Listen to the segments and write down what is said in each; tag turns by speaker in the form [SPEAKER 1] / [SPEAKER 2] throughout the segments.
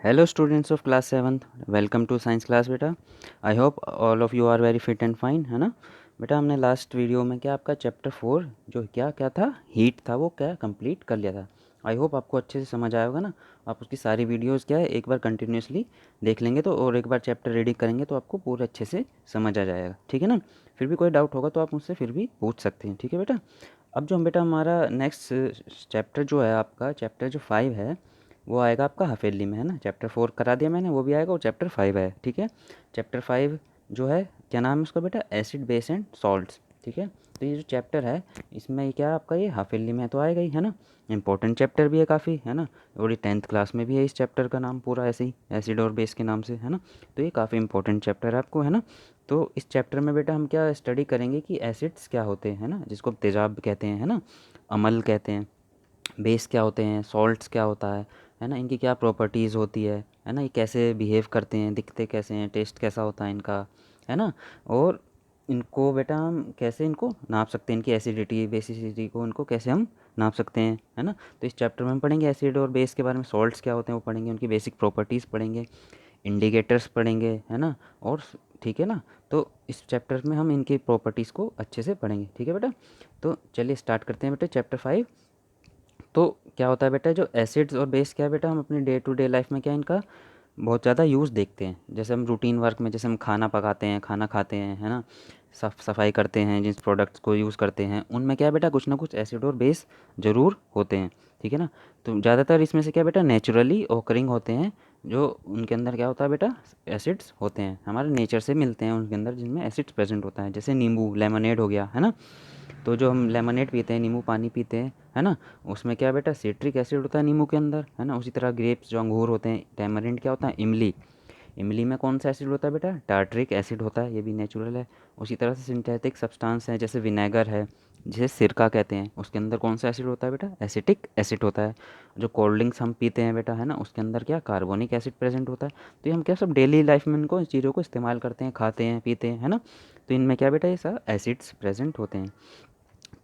[SPEAKER 1] Hello students of class 7th, welcome to science class बेटा। I hope all of you are very fit and fine, है ना। बेटा हमने last video में क्या आपका चैप्टर 4 जो क्या क्या था, हीट था, वो क्या कंप्लीट कर लिया था। आई होप आपको अच्छे से समझ आया होगा ना। आप उसकी सारी वीडियोस क्या है एक बार कंटिन्यूसली देख लेंगे तो, और एक बार चैप्टर रीडिंग करेंगे तो आपको पूरे अच्छे से समझ आ जाएगा, ठीक है ना। फिर भी कोई डाउट होगा तो आप मुझसे फिर भी पूछ सकते हैं, ठीक है बेटा। अब जो हम बेटा हमारा नेक्स्ट चैप्टर जो है आपका चैप्टर जो 5 है वो आएगा आपका हफेली में, है ना। चैप्टर 4 करा दिया मैंने, वो भी आएगा, और चैप्टर 5 है, ठीक है। चैप्टर 5 जो है क्या नाम है उसका बेटा, एसिड बेस एंड सॉल्ट्स, ठीक है। तो ये जो चैप्टर है इसमें क्या आपका ये हाफेली में तो आएगा ही, है ना। इंपॉर्टेंट चैप्टर भी है काफ़ी, है ना। और ये 10th क्लास में भी है इस चैप्टर का नाम पूरा ऐसे ही, एसिड और बेस के नाम से, है ना। तो ये काफ़ी इंपॉर्टेंट चैप्टर है आपको, है ना। तो इस चैप्टर में बेटा हम क्या स्टडी करेंगे कि एसिड्स क्या होते हैं, है ना, जिसको तेजाब कहते हैं, है ना, अम्ल कहते हैं। बेस क्या होते हैं, सॉल्ट्स क्या होता है ना, इनकी क्या प्रॉपर्टीज़ होती है ना, ये कैसे बिहेव करते हैं, दिखते कैसे हैं, टेस्ट कैसा होता है इनका, है ना। और इनको बेटा हम कैसे इनको नाप सकते हैं, इनकी एसिडिटी बेसिसिटी को इनको कैसे हम नाप सकते हैं, है ना। तो इस चैप्टर में हम पढ़ेंगे एसिड और बेस के बारे में, सॉल्ट्स क्या होते हैं वो पढ़ेंगे, उनकी बेसिक प्रॉपर्टीज़ पढ़ेंगे, इंडिकेटर्स पढ़ेंगे, है ना। और ठीक है ना। तो इस चैप्टर में हम इनकी प्रॉपर्टीज़ को अच्छे से पढ़ेंगे, ठीक है बेटा। तो चलिए स्टार्ट करते हैं बेटा चैप्टर 5। तो क्या होता है बेटा, जो एसिड्स और बेस क्या है बेटा, हम अपने डे टू डे लाइफ में क्या इनका बहुत ज़्यादा यूज़ देखते हैं। जैसे हम रूटीन वर्क में, जैसे हम खाना पकाते हैं, खाना खाते हैं, है ना, साफ सफाई करते हैं, जिस प्रोडक्ट्स को यूज़ करते हैं उनमें क्या है बेटा, कुछ ना कुछ एसिड और बेस ज़रूर होते हैं, ठीक है ना। तो ज़्यादातर इसमें से क्या बेटा नेचुरली ओकरिंग होते हैं, जो उनके अंदर क्या होता है बेटा, एसिड्स होते हैं, हमारे नेचर से मिलते हैं उनके अंदर, जिनमें एसिड्स प्रेजेंट होता है। जैसे नींबू, लेमनेड हो गया, है ना। तो जो हम लेमनेड पीते हैं, नींबू पानी पीते हैं, है ना, उसमें क्या बेटा सिट्रिक एसिड होता है नींबू के अंदर, है ना। उसी तरह ग्रेप्स जो अंगूर होते हैं, टैमरिंड क्या होता है, इमली, इमली में कौन सा एसिड होता है बेटा, टार्ट्रिक एसिड होता है, ये भी नेचुरल है। उसी तरह से सिंथेटिक सब्सटेंस है, जैसे विनेगर है, जिसे सिरका कहते हैं, उसके अंदर कौन सा एसिड होता है बेटा, एसिटिक एसिड होता है। जो कोल्ड ड्रिंक्स हम पीते हैं बेटा, है ना, उसके अंदर क्या कार्बोनिक एसिड प्रेजेंट होता है। तो ये हम क्या सब डेली लाइफ में इनको, इस चीज़ों को इस्तेमाल करते हैं, खाते हैं, पीते हैं, है ना। तो इनमें क्या बेटा, ये सब एसिड्स प्रेजेंट होते हैं।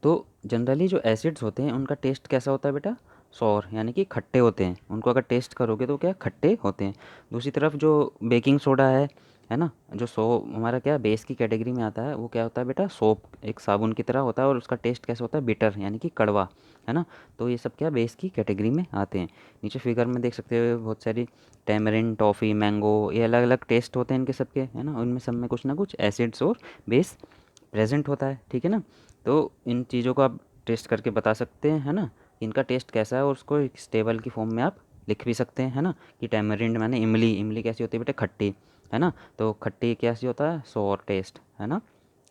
[SPEAKER 1] तो जनरली जो एसिड्स होते हैं उनका टेस्ट कैसा होता है बेटा, सौर यानी कि खट्टे होते हैं। उनको अगर टेस्ट करोगे तो क्या खट्टे होते हैं। दूसरी तरफ जो बेकिंग सोडा है ना, जो हमारा क्या बेस की कैटेगरी में आता है, वो क्या होता है बेटा, सोप, एक साबुन की तरह होता है, और उसका टेस्ट कैसा होता है, बिटर यानी कि कड़वा, है ना। तो ये सब क्या बेस की कैटेगरी में आते हैं। नीचे फिगर में देख सकते हो बहुत सारी टैमरिन, टॉफ़ी, मैंगो, ये अलग अलग टेस्ट होते हैं इनके सबके, है ना। उनमें सब में कुछ ना कुछ एसिड्स और बेस प्रेजेंट होता है, ठीक है ना। तो इन चीज़ों को आप टेस्ट करके बता सकते हैं, है ना, कि इनका टेस्ट कैसा है, और उसको एक टेबल की फॉर्म में आप लिख भी सकते हैं, है ना। कि टैमरिंड मैंने इमली, इमली कैसी होती है बेटा, खट्टी, है ना। तो खट्टी कैसी होता है, सोर टेस्ट, है ना।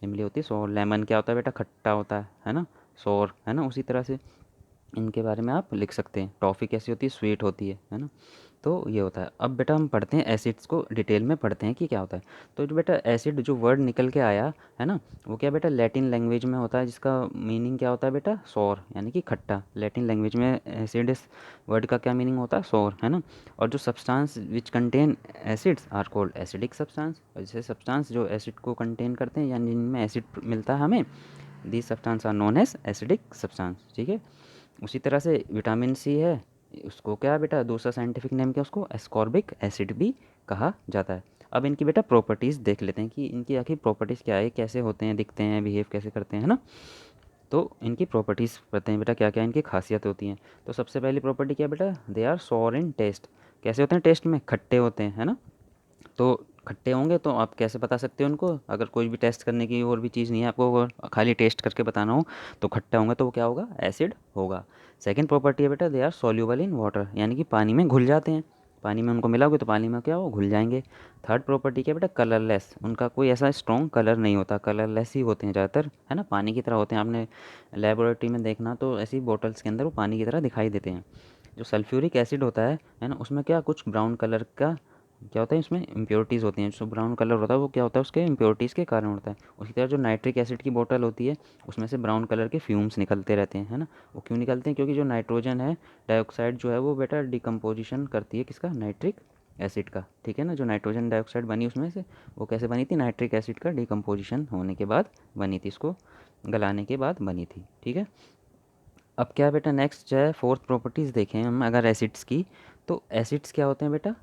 [SPEAKER 1] इमली होती है सोर। लेमन क्या होता है बेटा, खट्टा होता है ना, सोर, है ना। उसी तरह से इनके बारे में आप लिख सकते हैं। टॉफ़ी कैसी होती है, स्वीट होती है ना। तो ये होता है। अब बेटा हम पढ़ते हैं एसिड्स को, डिटेल में पढ़ते हैं कि क्या होता है। तो जो बेटा एसिड जो वर्ड निकल के आया है ना, वो क्या बेटा लैटिन लैंग्वेज में होता है, जिसका मीनिंग क्या होता है बेटा, सौर यानी कि खट्टा। लैटिन लैंग्वेज में एसिड इस वर्ड का क्या मीनिंग होता है, सौर, है ना। और जो substance which contain acids are called acidic substance. जैसे सब्सटेंस जो एसिड को कंटेन करते हैं, यानी जिनमें एसिड मिलता है हमें, these substance are known as acidic substance, ठीक है। उसी तरह से विटामिन सी है, उसको क्या बेटा दूसरा साइंटिफिक नेम क्या, उसको एस्कॉर्बिक एसिड भी कहा जाता है। अब इनकी बेटा प्रॉपर्टीज़ देख लेते हैं कि इनकी आखिर प्रॉपर्टीज़ क्या है, कैसे होते हैं, दिखते हैं, बिहेव कैसे करते हैं, है ना। तो इनकी प्रॉपर्टीज़ पढ़ते हैं बेटा, क्या क्या इनकी खासियत होती हैं। तो सबसे पहली प्रॉपर्टी क्या बेटा, they are sour in taste. कैसे होते हैं टेस्ट में, खट्टे होते हैं, है ना। तो खट्टे होंगे तो आप कैसे बता सकते हो उनको, अगर कोई भी टेस्ट करने की और भी चीज़ नहीं है आपको, अगर खाली टेस्ट करके बताना हो, तो खट्टा होंगे तो वो क्या होगा, एसिड होगा। सेकंड प्रॉपर्टी है बेटा, they are soluble in water, यानी कि पानी में घुल जाते हैं। पानी में उनको मिलाओगे तो पानी में क्या हो, घुल जाएंगे। थर्ड प्रॉपर्टी क्या बेटा, कलरलेस, उनका कोई ऐसा स्ट्रॉन्ग कलर नहीं होता, कलरलेस ही होते हैं ज़्यादातर, है ना, पानी की तरह होते हैं। आपने लेबोरेटरी में देखना तो ऐसी बॉटल्स के अंदर वो पानी की तरह दिखाई देते हैं। जो सल्फ्यूरिक एसिड होता है ना, उसमें क्या कुछ ब्राउन कलर का क्या होता है, इसमें इम्प्योरिटीज़ होती हैं। जो ब्राउन कलर होता है वो क्या होता है, उसके इम्प्योरिटीज़ के कारण होता है। उसी तरह जो नाइट्रिक एसिड की बोतल होती है, उसमें से ब्राउन कलर के फ्यूम्स निकलते रहते हैं, है ना। वो क्यों निकलते हैं, क्योंकि जो नाइट्रोजन है डाइऑक्साइड जो है वो बेटा डिकम्पोजिशन करती है किसका, नाइट्रिक एसिड का, ठीक है ना। जो नाइट्रोजन डाइऑक्साइड बनी उसमें से, वो कैसे बनी थी, नाइट्रिक एसिड का डिकम्पोजिशन होने के बाद बनी थी, इसको गलाने के बाद बनी थी, ठीक है। अब क्या है बेटा, नेक्स्ट जो है फोर्थ प्रॉपर्टीज़ देखें हम अगर एसिड्स की, तो एसिड्स क्या होते हैं बेटा,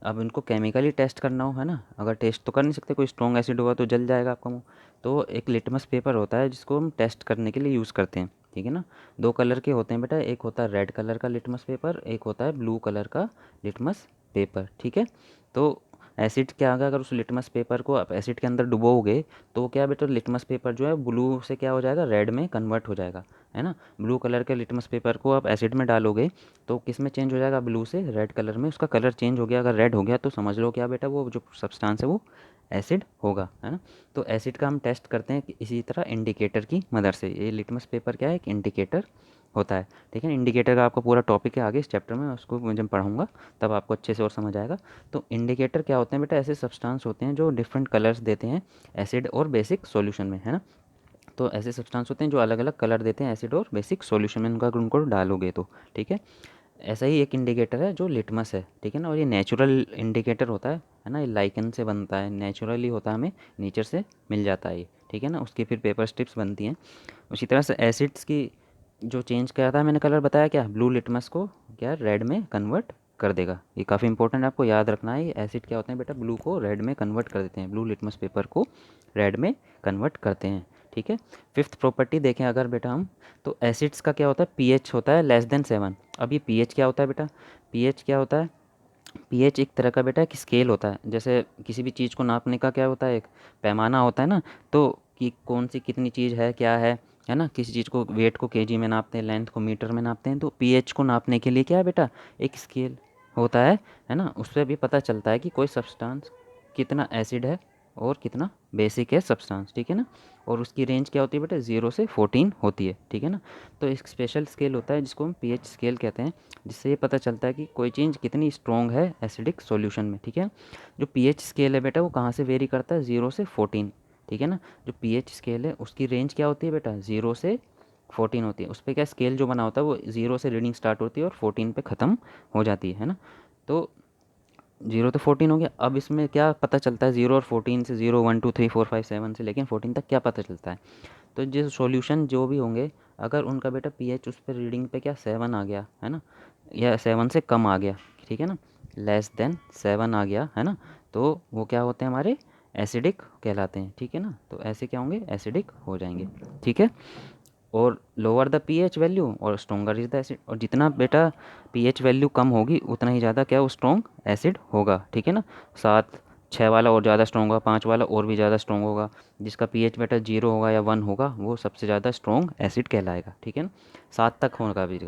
[SPEAKER 1] अब इनको केमिकली टेस्ट करना हो, है ना, अगर टेस्ट तो कर नहीं सकते, कोई स्ट्रॉन्ग एसिड होगा तो जल जाएगा आपका मुंह, तो एक लिटमस पेपर होता है जिसको हम टेस्ट करने के लिए यूज़ करते हैं, ठीक है ना। दो कलर के होते हैं बेटा, एक होता है रेड कलर का लिटमस पेपर, एक होता है ब्लू कलर का लिटमस पेपर, ठीक है। तो एसिड क्या होगा, अगर उस लिटमस पेपर को आप एसिड के अंदर डुबोगे तो क्या बेटा लिटमस पेपर जो है ब्लू से क्या हो जाएगा, रेड में कन्वर्ट हो जाएगा, है ना। ब्लू कलर के लिटमस पेपर को आप एसिड में डालोगे तो किस में चेंज हो जाएगा, ब्लू से रेड कलर में, उसका कलर चेंज हो गया, अगर रेड हो गया तो समझ लो क्या बेटा वो जो सब्सटेंस है वो एसिड होगा, है ना। तो एसिड का हम टेस्ट करते हैं इसी तरह इंडिकेटर की मदद से। ये लिटमस पेपर क्या है, एक इंडिकेटर होता है, ठीक है। इंडिकेटर का आपका पूरा टॉपिक है आगे इस चैप्टर में, उसको मैं जब पढ़ूंगा तब आपको अच्छे से और समझ आएगा। तो इंडिकेटर क्या होते हैं बेटा, ऐसे सब्सटेंस होते हैं जो डिफरेंट कलर्स देते हैं एसिड और बेसिक सॉल्यूशन में, है ना। तो ऐसे सब्सटेंस होते हैं जो अलग अलग कलर देते हैं एसिड और बेसिक सॉल्यूशन में, उनको डालोगे तो, ठीक है। ऐसा ही एक इंडिकेटर है जो लिटमस है, ठीक है ना। और ये नेचुरल इंडिकेटर होता है ना, ये लाइकन से बनता है, नेचुरली होता है, हमें नेचर से मिल जाता है ये, ठीक है ना। उसकी फिर पेपर स्ट्रिप्स बनती हैं। उसी तरह से एसिड्स की जो चेंज किया था मैंने कलर बताया, क्या ब्लू लिटमस को क्या रेड में कन्वर्ट कर देगा, ये काफ़ी इंपॉर्टेंट है, आपको याद रखना है। ये एसिड क्या होते हैं बेटा, ब्लू को रेड में कन्वर्ट कर देते हैं, ब्लू लिटमस पेपर को रेड में कन्वर्ट करते हैं, ठीक है। फिफ्थ प्रॉपर्टी देखें अगर बेटा हम, तो एसिड्स का क्या होता है, पीएच होता है <7। अब ये पीएच क्या होता है बेटा, पीएच क्या होता है, पीएच एक तरह का बेटा एक स्केल होता है, जैसे किसी भी चीज़ को नापने का क्या होता है, एक पैमाना होता है ना। तो कि कौन सी कितनी चीज़ है, क्या है ना। किसी चीज़ को वेट को केजी में नापते हैं, लेंथ को मीटर में नापते हैं, तो पीएच को नापने के लिए क्या है बेटा, एक स्केल होता है ना। उससे भी पता चलता है कि कोई सब्सटेंस कितना एसिड है और कितना बेसिक है सब्सटेंस, ठीक है ना। और उसकी रेंज क्या होती है बेटा, 0 से 14 होती है, ठीक है ना। तो एक स्पेशल स्केल होता है जिसको हम पीएच स्केल कहते हैं, जिससे ये पता चलता है कि कोई चीज़ कितनी स्ट्रॉन्ग है एसिडिक सॉल्यूशन में, ठीक है। जो पीएच स्केल है बेटा वो कहाँ से वेरी करता है, 0 से 14, ठीक है ना। जो पीएच स्केल है उसकी रेंज क्या होती है बेटा, 0 से 14 होती है। उस पर क्या स्केल जो बना होता है वो 0 से रीडिंग स्टार्ट होती है और 14 पे ख़त्म हो जाती है ना। तो 0 तो 14 हो गया। अब इसमें क्या पता चलता है, 0 और 14 से, 0 1 2 3 4 5 7 से लेकिन 14 तक क्या पता चलता है। तो जो सॉल्यूशन जो भी होंगे, अगर उनका बेटा पीएच उस पर रीडिंग पे क्या 7 आ गया, है ना, या 7 से कम आ गया, ठीक है ना, <7 आ गया, है ना, तो वो क्या होते हैं, हमारे एसिडिक कहलाते हैं, ठीक है ना। तो ऐसे क्या होंगे, एसिडिक हो जाएंगे, ठीक है। और लोअर द पीएच वैल्यू और स्ट्रोंगर इज द एसिड, और जितना बेटा पीएच वैल्यू कम होगी उतना ही ज़्यादा क्या वो स्ट्रॉन्ग एसिड होगा, ठीक है ना। 7 6 वाला और ज़्यादा स्ट्रॉन्ग होगा, 5 वाला और भी ज़्यादा स्ट्रॉन्ग होगा, जिसका पीएच बेटा 0 होगा या 1 होगा वो सबसे ज़्यादा स्ट्रॉन्ग एसिड कहलाएगा, ठीक है ना। 7 तक होगा भी,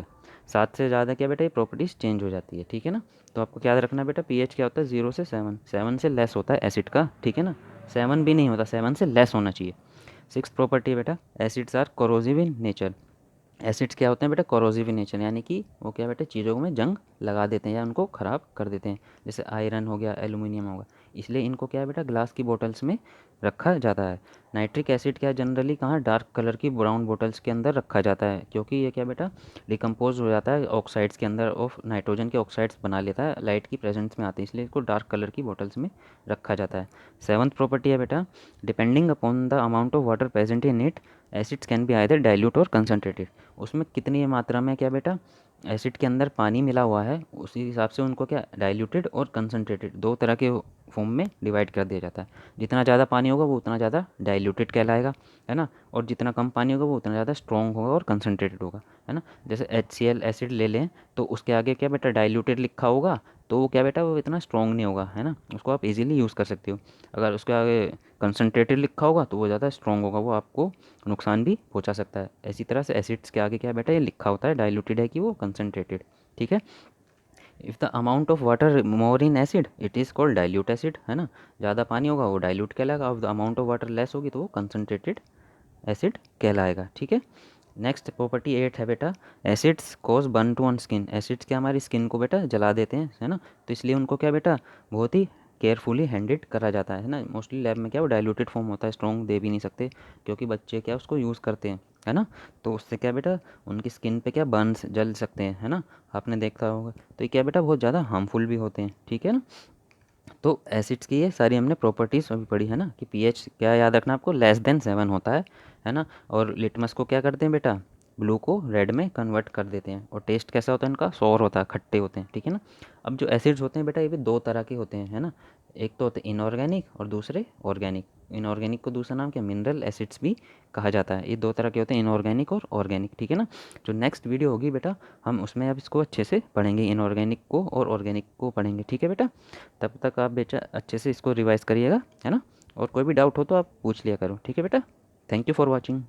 [SPEAKER 1] 7 से ज़्यादा क्या बेटा ये प्रॉपर्टीज़ चेंज हो जाती है, ठीक है ना। तो आपको क्या याद रखना है बेटा, पीएच क्या होता है, 0 से 7, 7 से लेस होता है एसिड का, ठीक है ना। 7 भी नहीं होता, 7 से लेस होना चाहिए। सिक्स प्रॉपर्टी है बेटा, acids are corrosive in nature. Acids क्या होते हैं बेटा, कोरोसिव इन नेचर, यानी कि वो क्या बेटा चीज़ों में जंग लगा देते हैं या उनको ख़राब कर देते हैं, जैसे आयरन हो गया, एल्यूमिनियम होगा। इसलिए इनको क्या है बेटा ग्लास की बोतल्स में रखा जाता है। नाइट्रिक एसिड क्या जनरली कहाँ डार्क कलर की ब्राउन बोतल्स के अंदर रखा जाता है, क्योंकि ये क्या बेटा डिकम्पोज हो जाता है ऑक्साइड्स के अंदर, ऑफ नाइट्रोजन के ऑक्साइड्स बना लेता है, लाइट की प्रेजेंस में आते हैं, इसलिए इसको डार्क कलर की बोतल्स में रखा जाता है। सेवन्थ प्रॉपर्टी है बेटा, depending upon the amount of water present in it, acids can be either dilute और कंसनट्रेटेड। उसमें कितनी मात्रा में क्या बेटा एसिड के अंदर पानी मिला हुआ है, उसी हिसाब से उनको क्या डाइल्यूटेड और कंसनट्रेटेड दो तरह के फॉर्म में डिवाइड कर दिया जाता है। जितना ज़्यादा पानी होगा वो उतना ज़्यादा डाइल्यूटेड कहलाएगा, है ना। और जितना कम पानी होगा वो उतना ज़्यादा स्ट्रॉन्ग होगा और कंसनट्रेटेड होगा, है ना। जैसे HCl एसिड ले लें तो उसके आगे क्या बेटा डाइल्यूटेड लिखा होगा, तो वो क्या बेटा वो इतना स्ट्रॉन्ग नहीं होगा, है ना, उसको आप इजीली यूज़ कर सकते हो। अगर उसके आगे कंसनट्रेटेड लिखा होगा तो वो ज़्यादा स्ट्रॉन्ग होगा, वो आपको नुकसान भी पहुंचा सकता है। इसी तरह से एसिड्स के आगे क्या बेटा ये लिखा होता है डाइल्यूटेड है कि वो कंसनट्रेटेड, ठीक है। If the amount of water more in acid it is called dilute acid, है ना। ज़्यादा पानी होगा वो डाइल्यूट कहलाएगा, और the amount of water less होगी तो वो कंसनट्रेटेड एसिड कहलाएगा, ठीक है। नेक्स्ट प्रॉपर्टी 8 है बेटा, acids cause burn too on skin. Acids क्या हमारी स्किन को बेटा जला देते हैं, है ना। तो इसलिए उनको क्या बेटा बहुत ही केयरफुली हैंडल करा जाता है ना। मोस्टली लैब में क्या वो डाइल्यूटेड फॉर्म होता है, स्ट्रॉन्ग दे भी नहीं सकते क्योंकि बच्चे क्या उसको यूज़ करते हैं, है ना। तो उससे क्या बेटा उनकी स्किन पे क्या बर्न्स जल सकते हैं, है ना, आपने देखा होगा। तो ये क्या बेटा बहुत ज़्यादा हार्मफुल भी होते हैं, ठीक है ना। तो एसिड्स की ये सारी हमने प्रॉपर्टीज़ अभी पढ़ी, है ना, कि पीएच क्या याद रखना आपको <7 होता है ना। और लिटमस को क्या करते हैं बेटा ब्लू को रेड में कन्वर्ट कर देते हैं। और टेस्ट कैसा होता है इनका, सौर होता है, खट्टे होते हैं, ठीक है ना। अब जो एसिड्स होते हैं बेटा ये भी दो तरह के होते हैं, है ना। एक तो होते हैं इनऑर्गेनिक और दूसरे ऑर्गेनिक। इनऑर्गेनिक को दूसरा नाम क्या, मिनरल एसिड्स भी कहा जाता है। ये दो तरह के होते हैं, इनऑर्गेनिक और ऑर्गेनिक, ठीक है ना। जो नेक्स्ट वीडियो होगी बेटा हम उसमें अब इसको अच्छे से पढ़ेंगे, इनऑर्गेनिक को और ऑर्गेनिक को पढ़ेंगे, ठीक है बेटा। तब तक आप बेटा अच्छे से इसको रिवाइज करिएगा, है ना। और कोई भी डाउट हो तो आप पूछ लिया करो, ठीक है बेटा। Thank you for watching.